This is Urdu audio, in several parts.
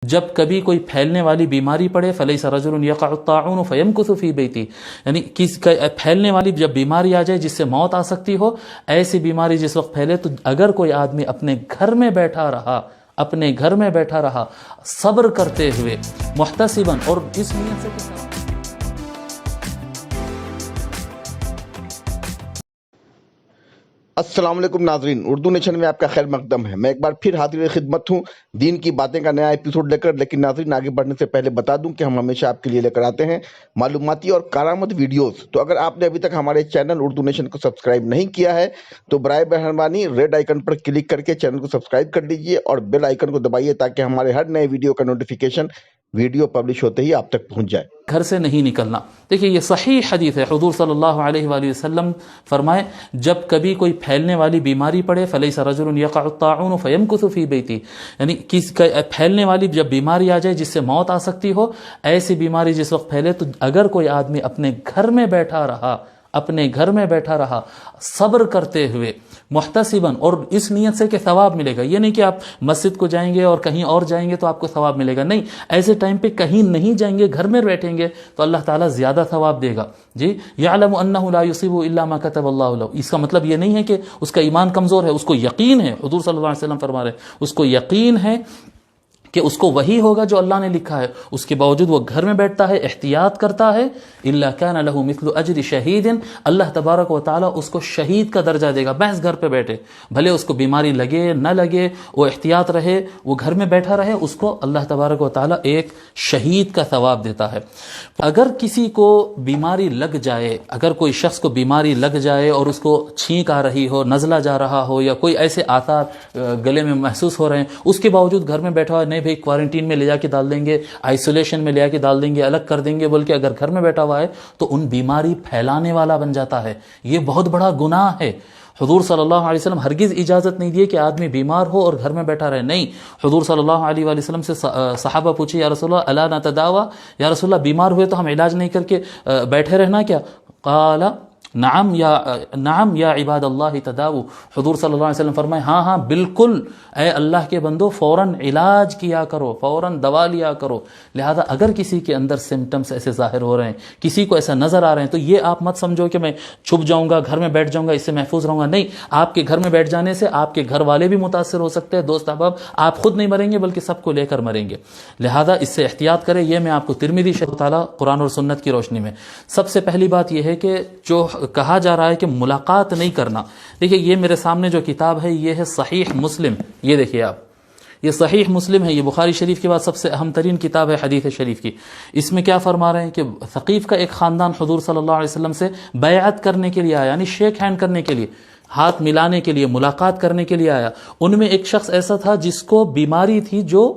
جب کبھی کوئی پھیلنے والی بیماری پڑے فلیس رجل یقع الطاعون فیمکث فی بیتی، یعنی پھیلنے والی جب بیماری آ جائے جس سے موت آ سکتی ہو، ایسی بیماری جس وقت پھیلے تو اگر کوئی آدمی اپنے گھر میں بیٹھا رہا صبر کرتے ہوئے محتسبا، اور اس نیت سے السلام علیکم ناظرین، اردو نیشن میں آپ کا خیر مقدم ہے۔ میں ایک بار پھر حاضر خدمت ہوں دین کی باتیں کا نیا ایپیسوڈ لے کر۔ لیکن ناظرین، آگے بڑھنے سے پہلے بتا دوں کہ ہم ہمیشہ آپ کے لیے لے کر آتے ہیں معلوماتی اور کارآمد ویڈیوز۔ تو اگر آپ نے ابھی تک ہمارے چینل اردو نیشن کو سبسکرائب نہیں کیا ہے تو برائے مہربانی ریڈ آئیکن پر کلک کر کے چینل کو سبسکرائب کر لیجئے اور بیل آئیکن کو دبائیے تاکہ ہمارے ہر نئے ویڈیو کا نوٹیفیکیشن ویڈیو پبلش ہوتے ہی آپ تک پہنچ جائے۔ گھر سے نہیں نکلنا۔ دیکھیے یہ صحیح حدیث ہے، حضور صلی اللہ علیہ وآلہ وسلم فرمائے جب کبھی کوئی پھیلنے والی بیماری پڑے فلیس رجل یقع الطاعون فیمکث فی بیتی، یعنی پھیلنے والی جب بیماری آ جائے جس سے موت آ سکتی ہو، ایسی بیماری جس وقت پھیلے تو اگر کوئی آدمی اپنے گھر میں بیٹھا رہا صبر کرتے ہوئے محتسباً، اور اس نیت سے کہ ثواب ملے گا۔ یہ نہیں کہ آپ مسجد کو جائیں گے اور کہیں اور جائیں گے تو آپ کو ثواب ملے گا، نہیں، ایسے ٹائم پہ کہیں نہیں جائیں گے، گھر میں بیٹھیں گے تو اللہ تعالیٰ زیادہ ثواب دے گا۔ جی، یعلم انہ لا یصیب الا ما کتب اللہ لہ، اس کا مطلب یہ نہیں ہے کہ اس کا ایمان کمزور ہے، اس کو یقین ہے، حضور صلی اللہ علیہ وسلم فرما رہے ہیں اس کو یقین ہے کہ اس کو وہی ہوگا جو اللہ نے لکھا ہے، اس کے باوجود وہ گھر میں بیٹھتا ہے، احتیاط کرتا ہے، الا کان لہ مثل اجر شہید، اللہ تبارک و تعالیٰ اس کو شہید کا درجہ دے گا، محض گھر پہ بیٹھے، بھلے اس کو بیماری لگے نہ لگے، وہ احتیاط رہے، وہ گھر میں بیٹھا رہے، اس کو اللہ تبارک و تعالیٰ ایک شہید کا ثواب دیتا ہے۔ اگر کسی کو بیماری لگ جائے، اگر کوئی شخص کو بیماری لگ جائے اور اس کو چھینک آ رہی ہو، نزلہ جا رہا ہو، یا کوئی ایسے آثار گلے میں محسوس ہو رہے ہیں، اس کے باوجود گھر میں بیٹھا ہوا ہے، نہیں بھائی کوارنٹین میں لے جا کے ڈال دیں گے، آئسولیشن میں لے جا کے ڈال دیں گے، الگ کر دیں گے، بلکہ اگر گھر میں بیٹھا ہوا ہے تو ان بیماری پھیلانے والا بن جاتا ہے۔ یہ بہت بڑا گناہ ہے۔ حضور صلی اللہ علیہ وسلم ہرگز اجازت نہیں دیے کہ آدمی بیمار ہو اور گھر میں بیٹھا رہے، نہیں۔ حضور صلی اللہ علیہ وآلہ وسلم سے صحابہ پوچھے یا رسول اللہ الا نتداوی، یا رسول اللہ بیمار ہوئے تو ہم علاج نہیں کر کے بیٹھے رہنا کیا؟ قال نعم یا عباد اللہ تداو، حضور صلی اللہ علیہ وسلم فرمائے ہاں بالکل، اے اللہ کے بندو فوراً علاج کیا کرو، فوراً دوا لیا کرو۔ لہذا اگر کسی کے اندر سمٹمز ایسے ظاہر ہو رہے ہیں، کسی کو ایسا نظر آ رہے ہیں، تو یہ آپ مت سمجھو کہ میں چھپ جاؤں گا، گھر میں بیٹھ جاؤں گا، اس سے محفوظ رہوں گا، نہیں۔ آپ کے گھر میں بیٹھ جانے سے آپ کے گھر والے بھی متاثر ہو سکتے ہیں، دوست احباب، آپ خود نہیں مریں گے بلکہ سب کو لے کر مریں گے۔ لہذا اس سے احتیاط کریں۔ یہ میں آپ کو ترمذی شریف تعالیٰ قرآن اور سنت کی روشنی میں سب سے پہلی بات یہ ہے کہ جو کہا جا رہا ہے کہ ملاقات نہیں کرنا، دیکھیے یہ میرے سامنے جو کتاب ہے یہ ہے صحیح مسلم، یہ دیکھیے آپ، یہ صحیح مسلم ہے، یہ بخاری شریف کے بعد سب سے اہم ترین کتاب ہے حدیث شریف کی۔ اس میں کیا فرما رہے ہیں کہ ثقیف کا ایک خاندان حضور صلی اللہ علیہ وسلم سے بیعت کرنے کے لیے آیا، یعنی شیک ہینڈ کرنے کے لیے، ہاتھ ملانے کے لیے، ملاقات کرنے کے لیے آیا۔ ان میں ایک شخص ایسا تھا جس کو بیماری تھی جو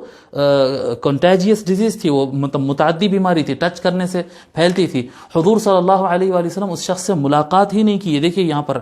کنٹیجیس ڈیزیز تھی، وہ متعدی بیماری تھی، ٹچ کرنے سے پھیلتی تھی۔ حضور صلی اللہ علیہ وآلہ وسلم اس شخص سے ملاقات ہی نہیں کی۔ دیکھیے یہاں پر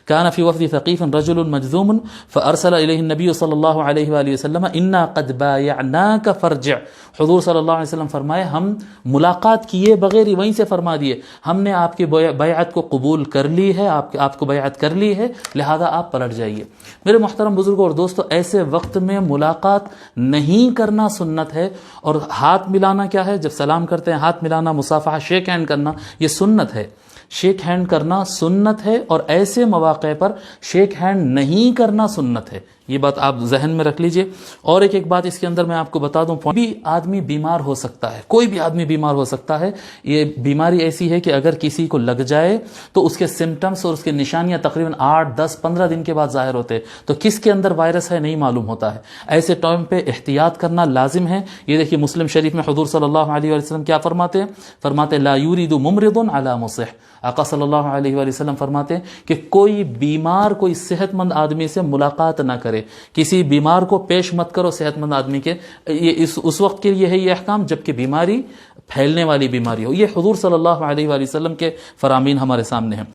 کان فی وفد ثقیف رجل مجذوم فارسل الیہ النبی صلی اللہ علیہ وآلہ وسلم انا قد بایعناک فرجع، حضور صلی اللہ علیہ وسلم فرمائے ہم ملاقات کیے بغیر ہی وہیں سے فرما دیے ہم نے آپ کی بیعت کو قبول کر لی ہے، آپ کو بیعت کر لی ہے، لہذا آپ پلٹ جائیے۔ میرے محترم بزرگوں اور دوستو، ایسے وقت میں ملاقات نہیں کرنا سنت ہے۔ اور ہاتھ ملانا کیا ہے؟ جب سلام کرتے ہیں ہاتھ ملانا، مصافحہ، شیک ہینڈ کرنا، یہ سنت ہے۔ شیک ہینڈ کرنا سنت ہے، اور ایسے مواقع پر شیک ہینڈ نہیں کرنا سنت ہے۔ یہ بات آپ ذہن میں رکھ لیجئے۔ اور ایک بات اس کے اندر میں آپ کو بتا دوں، کوئی بھی آدمی بیمار ہو سکتا ہے، کوئی بھی آدمی بیمار ہو سکتا ہے۔ یہ بیماری ایسی ہے کہ اگر کسی کو لگ جائے تو اس کے سمٹمز اور اس کے نشانیاں تقریباً 8، 10، 15 دن کے بعد ظاہر ہوتے ہیں، تو کس کے اندر وائرس ہے نہیں معلوم ہوتا ہے۔ ایسے ٹائم پہ احتیاط کرنا لازم ہے۔ یہ دیکھیے مسلم شریف میں حضور صلی اللہ علیہ وسلم کیا فرماتے ہیں؟ فرماتے لا یورید ممرض علی مصح، آقا صلی اللہ علیہ وآلہ وسلم فرماتے ہیں کہ کوئی بیمار، کوئی صحت مند آدمی سے ملاقات نہ کرے، کسی بیمار کو پیش مت کرو صحت مند آدمی کے۔ یہ اس وقت کے لیے ہے یہ احکام جب کہ بیماری پھیلنے والی بیماری ہو۔ یہ حضور صلی اللہ علیہ وآلہ وسلم کے فرامین ہمارے سامنے ہیں۔